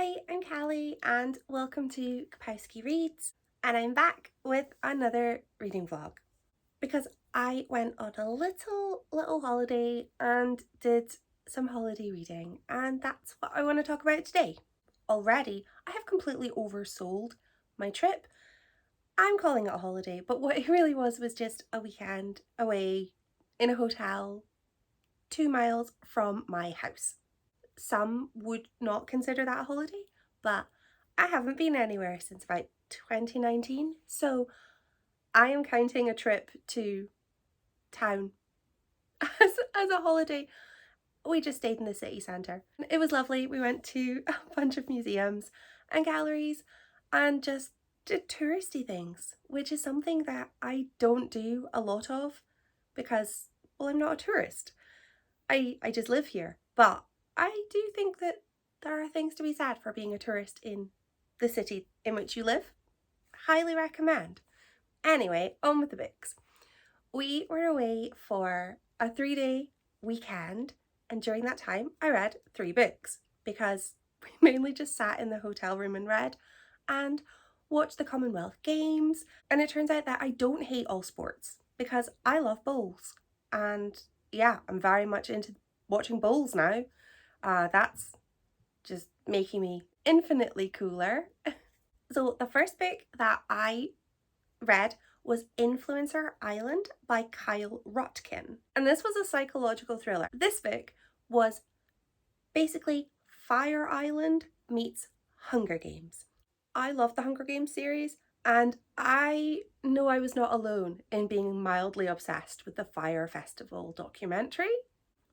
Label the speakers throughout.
Speaker 1: Hi, I'm Callie and welcome to Kapowski Reads, and I'm back with another reading vlog because I went on a little holiday and did some holiday reading, and that's what I want to talk about today. Already, I have completely oversold my trip. I'm calling it a holiday, but what it really was just a weekend away in a hotel 2 miles from my house. Some would not consider that a holiday, but I haven't been anywhere since about 2019, so I am counting a trip to town as a holiday. We just stayed in the city centre. It was lovely. We went to a bunch of museums and galleries and just did touristy things, which is something that I don't do a lot of because, well, I'm not a tourist. I just live here, but I do think that there are things to be said for being a tourist in the city in which you live. Highly recommend. Anyway, on with the books. We were away for a 3-day weekend, and during that time I read 3 books because we mainly just sat in the hotel room and read and watched the Commonwealth Games. And it turns out that I don't hate all sports because I love bowls, and yeah, I'm very much into watching bowls now. That's just making me infinitely cooler. So the first book that I read was Influencer Island by Kyle Rutkin. And this was a psychological thriller. This book was basically Fire Island meets Hunger Games. I love the Hunger Games series, and I know I was not alone in being mildly obsessed with the Fire Festival documentary.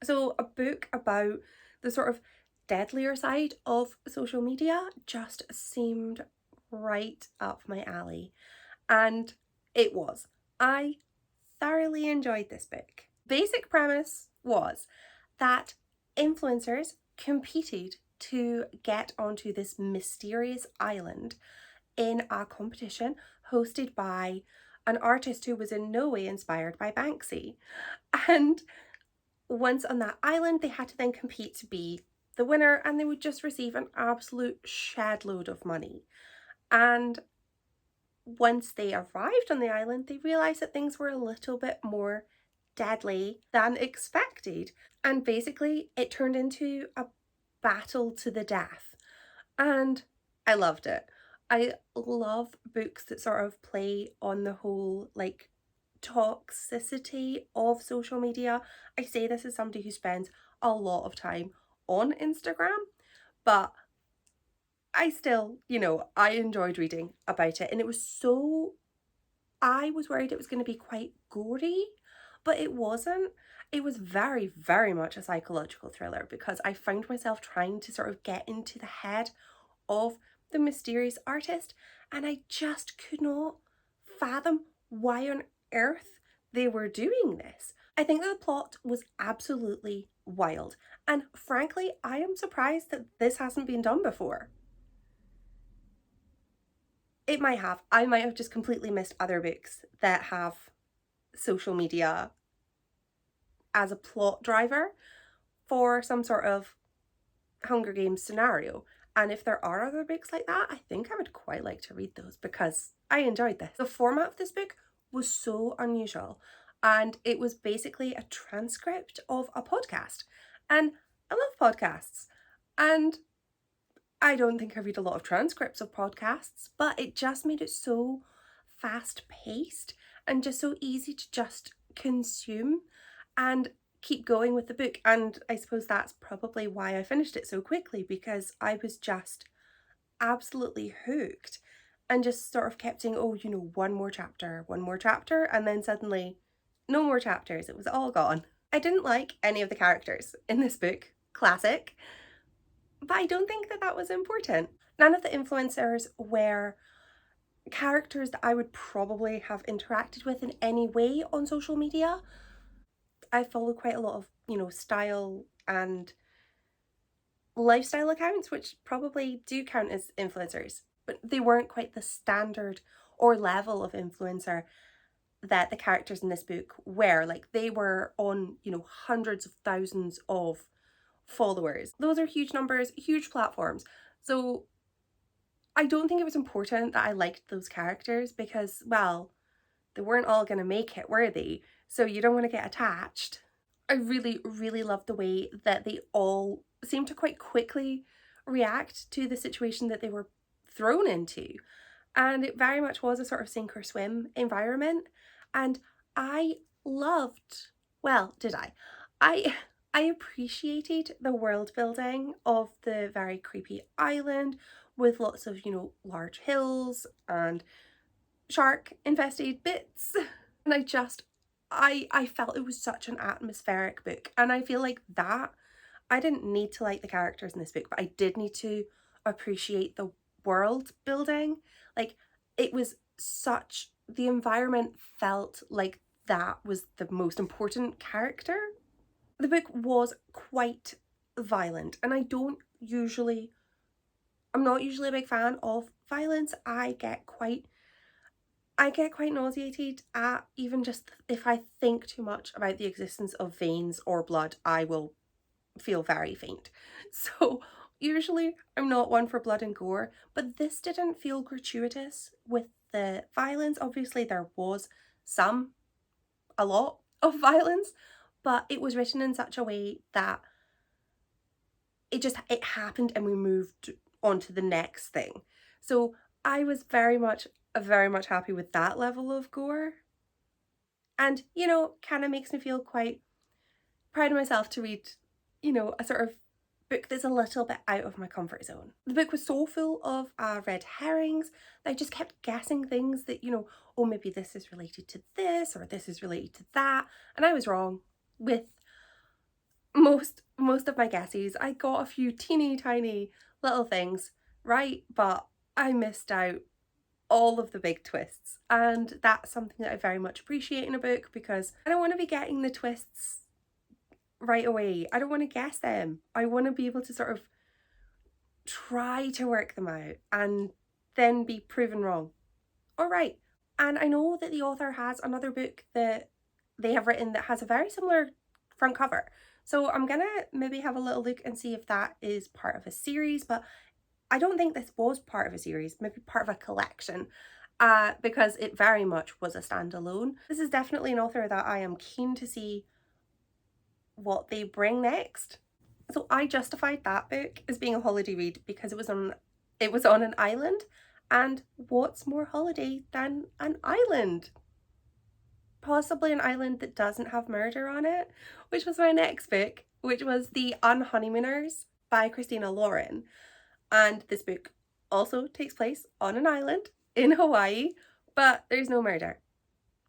Speaker 1: So a book about the sort of deadlier side of social media just seemed right up my alley. And it was. I thoroughly enjoyed this book. Basic premise was that influencers competed to get onto this mysterious island in a competition hosted by an artist who was in no way inspired by Banksy. And once on that island, they had to then compete to be the winner, and they would just receive an absolute shed load of money. And once they arrived on the island, they realised that things were a little bit more deadly than expected. And basically, it turned into a battle to the death. And I loved it. I love books that sort of play on the whole, like, toxicity of social media. I say this as somebody who spends a lot of time on Instagram, but I still, I enjoyed reading about it, and it was so, I was worried it was going to be quite gory, but it wasn't. It was very much a psychological thriller because I found myself trying to sort of get into the head of the mysterious artist, and I just could not fathom why on earth they were doing this. I think that the plot was absolutely wild, and frankly, I am surprised that this hasn't been done before. It might have. I might have just completely missed other books that have social media as a plot driver for some sort of Hunger Games scenario. And if there are other books like that, I think I would quite like to read those because I enjoyed this. The format of this book was so unusual, and it was basically a transcript of a podcast. And I love podcasts, and I don't think I read a lot of transcripts of podcasts, but it just made it so fast paced and just so easy to just consume and keep going with the book. And I suppose that's probably why I finished it so quickly, because I was just absolutely hooked and just sort of kept saying, oh, one more chapter, and then suddenly no more chapters. It was all gone. I didn't like any of the characters in this book. Classic. But I don't think that was important. None of the influencers were characters that I would probably have interacted with in any way on social media. I follow quite a lot of, style and lifestyle accounts, which probably do count as influencers, but they weren't quite the standard or level of influencer that the characters in this book were. Like, they were on, hundreds of thousands of followers. Those are huge numbers, huge platforms. So I don't think it was important that I liked those characters because, well, they weren't all going to make it, were they? So you don't want to get attached. I really, really loved the way that they all seemed to quite quickly react to the situation that they were thrown into. And it very much was a sort of sink or swim environment. And I loved, well, did I? I I appreciated the world building of the very creepy island with lots of, large hills and shark infested bits. And I felt it was such an atmospheric book. And I feel like that I didn't need to like the characters in this book, but I did need to appreciate the world building. Like, it was such, the environment felt like that was the most important character. The book was quite violent, and I'm not usually a big fan of violence. I get quite nauseated at, even just if I think too much about the existence of veins or blood, I will feel very faint. So usually I'm not one for blood and gore, but this didn't feel gratuitous with the violence. Obviously there was a lot of violence, but it was written in such a way that it happened and we moved on to the next thing. So I was very much happy with that level of gore. And, kind of makes me feel quite proud of myself to read, a sort of book that's a little bit out of my comfort zone. The book was so full of red herrings that I just kept guessing things that, oh, maybe this is related to this or this is related to that. And I was wrong with most of my guesses. I got a few teeny tiny little things right, but I missed out all of the big twists. And that's something that I very much appreciate in a book, because I don't want to be getting the twists right away. I don't want to guess them. I want to be able to sort of try to work them out and then be proven wrong. All right. And I know that the author has another book that they have written that has a very similar front cover. So I'm gonna maybe have a little look and see if that is part of a series, but I don't think this was part of a series, maybe part of a collection, because it very much was a standalone. This is definitely an author that I am keen to see what they bring next. So I justified that book as being a holiday read because it was on an island, and what's more holiday than an island? Possibly an island that doesn't have murder on it, which was my next book, which was The Unhoneymooners by Christina. And this book also takes place on an island in Hawaii, but there's no murder,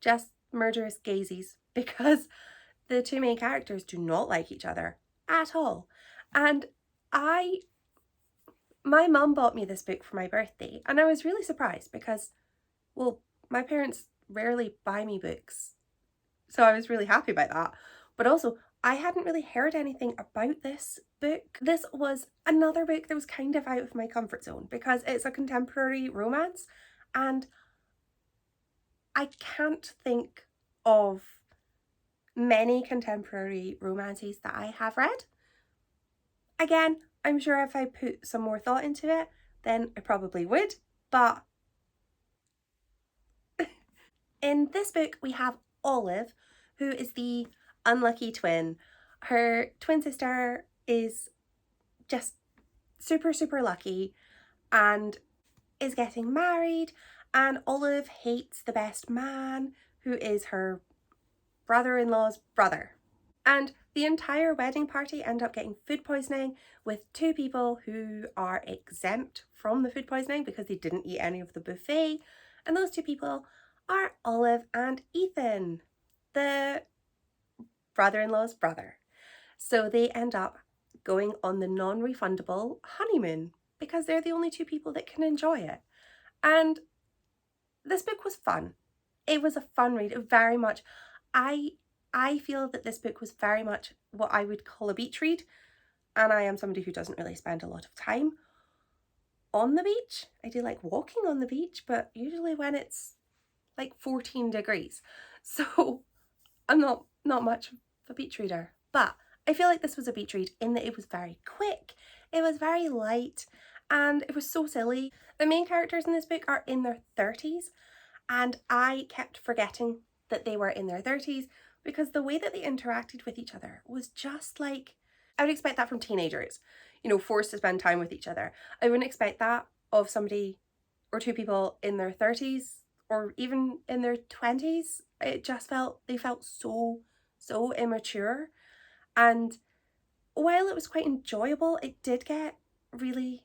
Speaker 1: just murderous gazies, because the two main characters do not like each other at all. And my mum bought me this book for my birthday, and I was really surprised because, well, my parents rarely buy me books, so I was really happy about that. But also, I hadn't really heard anything about this book. This was another book that was kind of out of my comfort zone because it's a contemporary romance, and I can't think of many contemporary romances that I have read. Again, I'm sure if I put some more thought into it, then I probably would, but in this book we have Olive, who is the unlucky twin. Her twin sister is just super, super lucky and is getting married, and Olive hates the best man, who is her brother-in-law's brother. And the entire wedding party end up getting food poisoning, with two people who are exempt from the food poisoning because they didn't eat any of the buffet. And those two people are Olive and Ethan, the brother-in-law's brother. So they end up going on the non-refundable honeymoon because they're the only two people that can enjoy it. And this book was fun. It was a fun read. It very much, I feel that this book was very much what I would call a beach read, and I am somebody who doesn't really spend a lot of time on the beach. I do like walking on the beach, but usually when it's like 14 degrees. So I'm not much of a beach reader, but I feel like this was a beach read in that it was very quick, it was very light, and it was so silly. The main characters in this book are in their 30s, and I kept forgetting that they were in their 30s because the way that they interacted with each other was just like, I would expect that from teenagers, you know, forced to spend time with each other. I wouldn't expect that of somebody or two people in their 30s or even in their 20s. It just they felt so immature. And while it was quite enjoyable, it did get really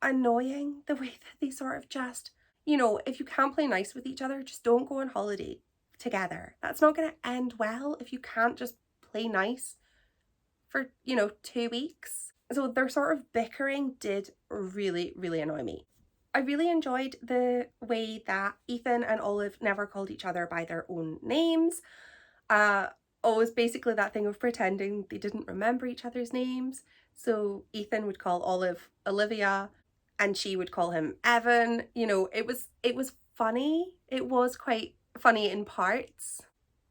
Speaker 1: annoying the way that they sort of just, you know, if you can't play nice with each other, just don't go on holiday together. That's not going to end well if you can't just play nice for, you know, 2 weeks. So their sort of bickering did really annoy me. I really enjoyed the way that Ethan and Olive never called each other by their own names. Always basically that thing of pretending they didn't remember each other's names. So Ethan would call Olive Olivia and she would call him Evan. You know, it was funny. It was quite funny in parts.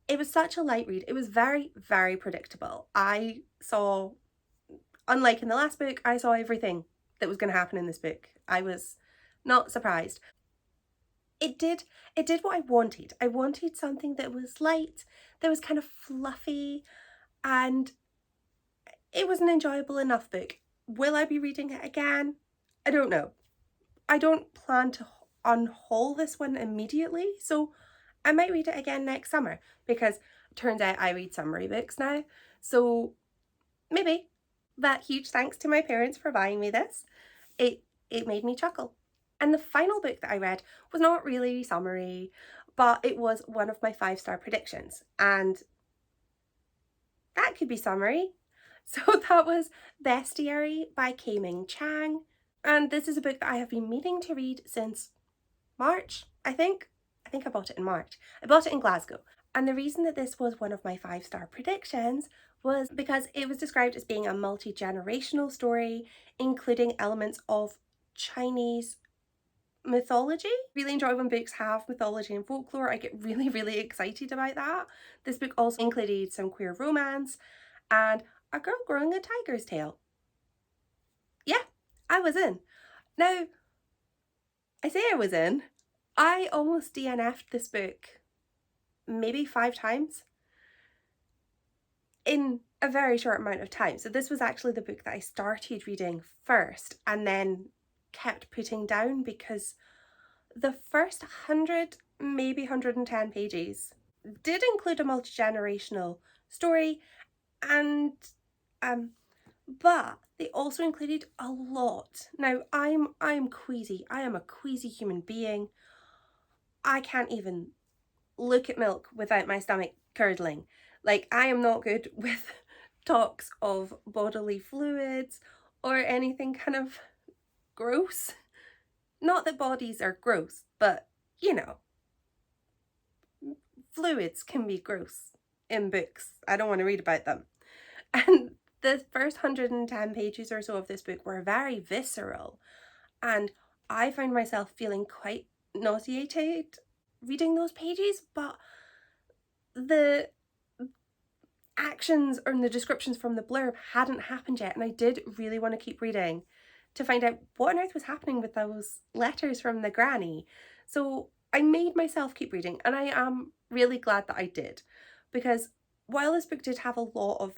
Speaker 1: It was such a light read. It was very predictable. I saw, unlike in the last book, I saw everything that was going to happen in this book. I was not surprised. It did what I wanted. I wanted something that was light, that was kind of fluffy, and it was an enjoyable enough book. Will I be reading it again? I don't know. I don't plan to unhaul this one immediately, so I might read it again next summer because it turns out I read summary books now. So maybe. But huge thanks to my parents for buying me this. It made me chuckle. And the final book that I read was not really summary, but it was one of my 5-star predictions. And that could be summary. So that was Bestiary by K-Ming Chang. And this is a book that I have been meaning to read since March, I think. I think I bought it in March. I bought it in Glasgow. And the reason that this was one of my 5-star predictions was because it was described as being a multi-generational story, including elements of Chinese mythology. Really enjoy when books have mythology and folklore. I get really excited about that. This book also included some queer romance and a girl growing a tiger's tail. Yeah, I was in. Now, I say I was in. I almost DNF'd this book maybe 5 times in a very short amount of time. So this was actually the book that I started reading first and then kept putting down because the first 100, maybe 110 pages did include a multi-generational story, and but they also included a lot. Now I'm queasy. I am a queasy human being. I can't even look at milk without my stomach curdling. Like, I am not good with talks of bodily fluids or anything kind of gross. Not that bodies are gross, but you know, fluids can be gross in books. I don't want to read about them. And the first 110 pages or so of this book were very visceral, and I found myself feeling quite nauseated reading those pages, but the actions or the descriptions from the blurb hadn't happened yet, and I did really want to keep reading to find out what on earth was happening with those letters from the granny. So I made myself keep reading, and I am really glad that I did, because while this book did have a lot of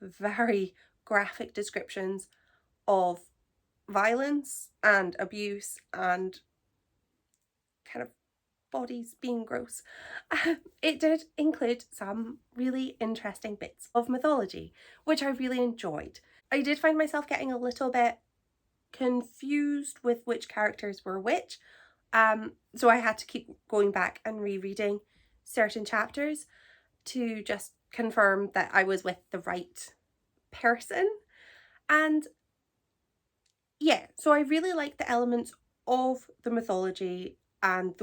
Speaker 1: very graphic descriptions of violence and abuse and kind of bodies being gross, it did include some really interesting bits of mythology, which I really enjoyed. I did find myself getting a little bit confused with which characters were which, so I had to keep going back and rereading certain chapters to just confirm that I was with the right person. And yeah, so I really liked the elements of the mythology and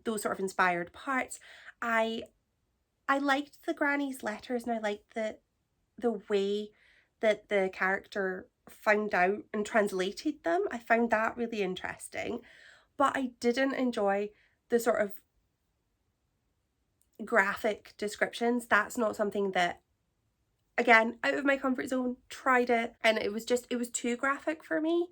Speaker 1: those sort of inspired parts. I liked the granny's letters, and I liked the way that the character found out and translated them. I found that really interesting, but I didn't enjoy the sort of graphic descriptions. That's not something that, again, out of my comfort zone, tried it, and it was too graphic for me.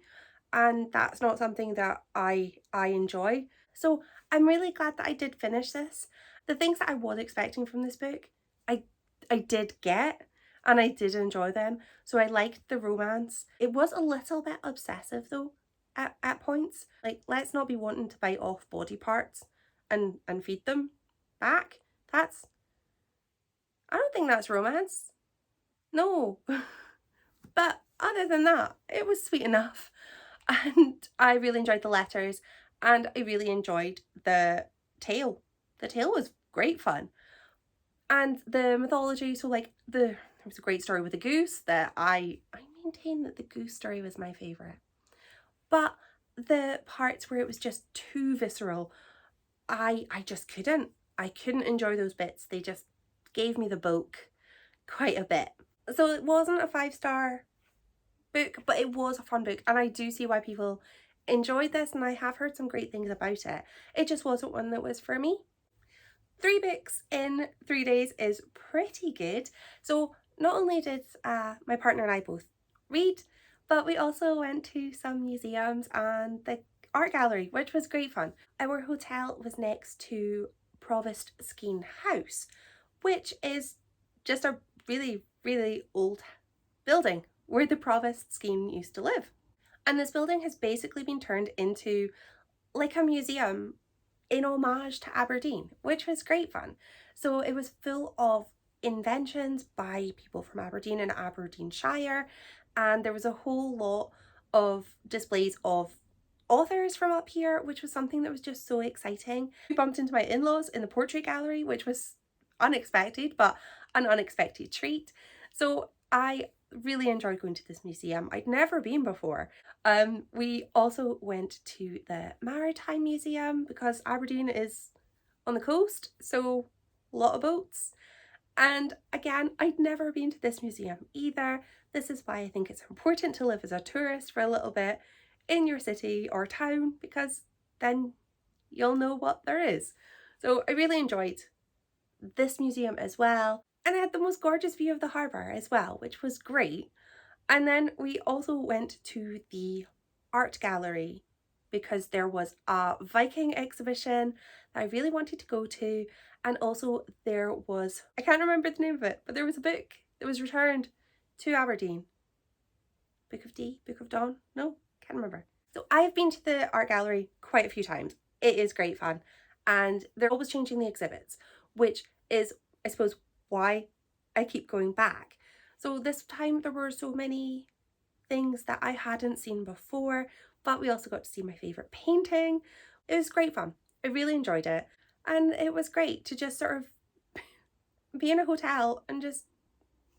Speaker 1: and that's not something that I enjoy. So I'm really glad that I did finish this. The things that I was expecting from this book, I did get, and I did enjoy them. So I liked the romance. It was a little bit obsessive though at points. Like, let's not be wanting to bite off body parts and feed them back. That's, I don't think that's romance. No. But other than that, it was sweet enough. And I really enjoyed the letters, and I really enjoyed the tale. The tale was great fun. And the mythology, so like there was a great story with the goose that I maintain that the goose story was my favourite. But the parts where it was just too visceral, I just couldn't. I couldn't enjoy those bits. They just gave me the boke quite a bit. So it wasn't a 5-star book, but it was a fun book, and I do see why people enjoyed this, and I have heard some great things about it. It just wasn't one that was for me. 3 books in 3 days is pretty good. So not only did my partner and I both read, but we also went to some museums and the art gallery, which was great fun. Our hotel was next to Provost Skene House, which is just a really, really old building where the Provost Skene used to live. And this building has basically been turned into like a museum in homage to Aberdeen, which was great fun. So it was full of inventions by people from Aberdeen and Aberdeenshire, and there was a whole lot of displays of authors from up here, which was something that was just so exciting. We bumped into my in-laws in the portrait gallery, which was unexpected, but an unexpected treat. So I really enjoyed going to this museum. I'd never been before. We also went to the Maritime Museum because Aberdeen is on the coast, so a lot of boats. And again, I'd never been to this museum either. This is why I think it's important to live as a tourist for a little bit in your city or town, because then you'll know what there is. So I really enjoyed this museum as well. And I had the most gorgeous view of the harbour as well, which was great. And then we also went to the art gallery because there was a Viking exhibition that I really wanted to go to. And also there was, I can't remember the name of it, but there was a book that was returned to Aberdeen. Book of D? Book of Dawn? No, can't remember. So I've been to the art gallery quite a few times. It is great fun. And they're always changing the exhibits, which is, I suppose, why I keep going back. So this time there were so many things that I hadn't seen before, but we also got to see my favourite painting. It was great fun. I really enjoyed it. And it was great to just sort of be in a hotel and just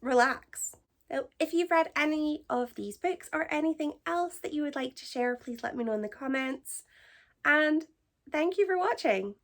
Speaker 1: relax. So if you've read any of these books or anything else that you would like to share, please let me know in the comments. And thank you for watching.